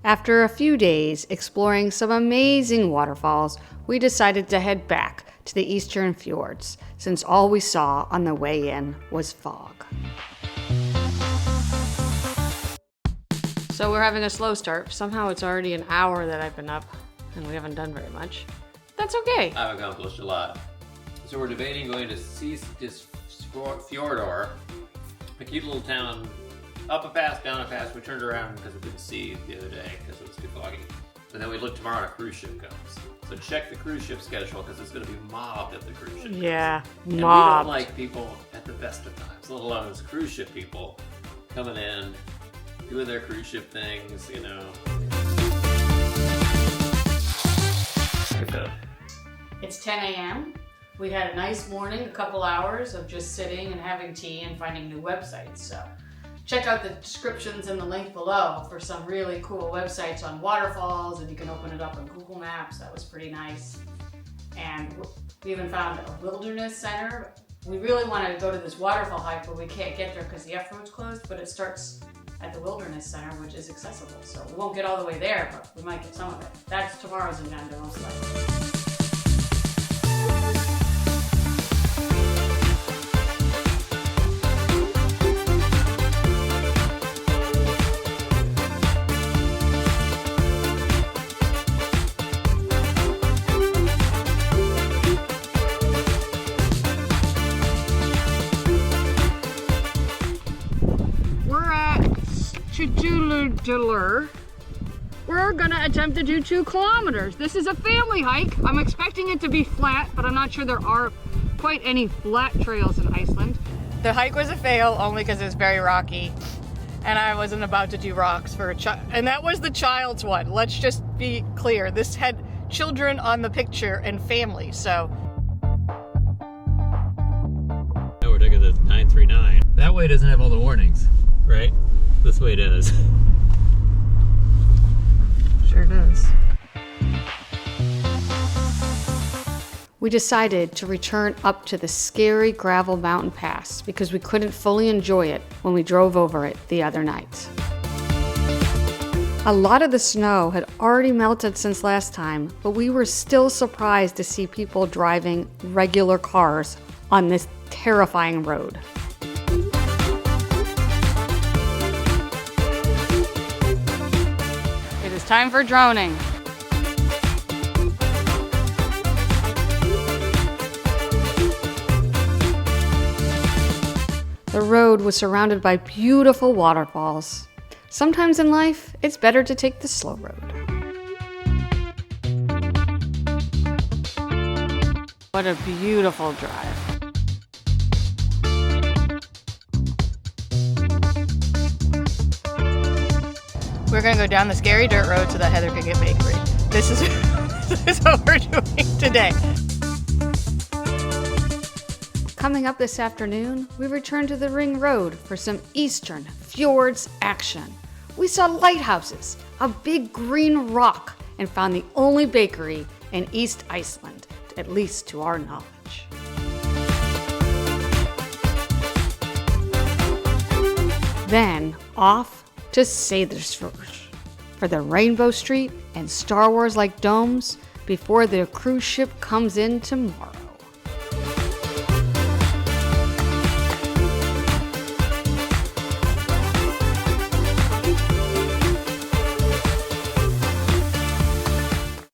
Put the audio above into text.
After a few days exploring some amazing waterfalls, we decided to head back to the Eastern Fjords, since all we saw on the way in was fog. So we're having a slow start. Somehow it's already an hour that I've been up, and we haven't done very much. That's okay. I've accomplished a lot. So we're debating going to East Fjords, a cute little town, up a pass, down a pass. We turned around because we couldn't see the other day because it was too foggy. And then we look tomorrow and a cruise ship comes. So check the cruise ship schedule because it's going to be mobbed at the cruise ship. Yeah, and mobbed. we don't like people at the best of times, let alone those cruise ship people coming in, doing their cruise ship things, you know. It's 10 a.m. We had a nice morning, a couple hours of just sitting and having tea and finding new websites. So check out the descriptions and the link below for some really cool websites on waterfalls, and you can open it up on Google Maps. That was pretty nice. And we even found a wilderness center. We really want to go to this waterfall hike, but we can't get there because the F-road's closed, but it starts at the wilderness center, which is accessible. So we won't get all the way there, but we might get some of it. That's tomorrow's agenda, most likely. We're gonna attempt to do 2 kilometers. This is a family hike. I'm expecting it to be flat, but I'm not sure there are quite any flat trails in Iceland. The hike was a fail only because it was very rocky, and I wasn't about to do rocks for a child. And that was the child's one. Let's just be clear. This had children on the picture and family, so. Now we're taking the 939. That way doesn't have all the warnings, right? This way does. Sure does. We decided to return up to the scary gravel mountain pass because we couldn't fully enjoy it when we drove over it the other night. A lot of the snow had already melted since last time, but we were still surprised to see people driving regular cars on this terrifying road. It's time for droning. The road was surrounded by beautiful waterfalls. Sometimes in life, it's better to take the slow road. What a beautiful drive. We're gonna go down the scary dirt road so that Heather can get bakery. This is what we're doing today. Coming up this afternoon, we return to the Ring Road for some Eastern Fjords action. We saw lighthouses, a big green rock, and found the only bakery in East Iceland, at least to our knowledge. Then off to Seyðisfjörður for the Rainbow Street and Star Wars-like domes before the cruise ship comes in tomorrow.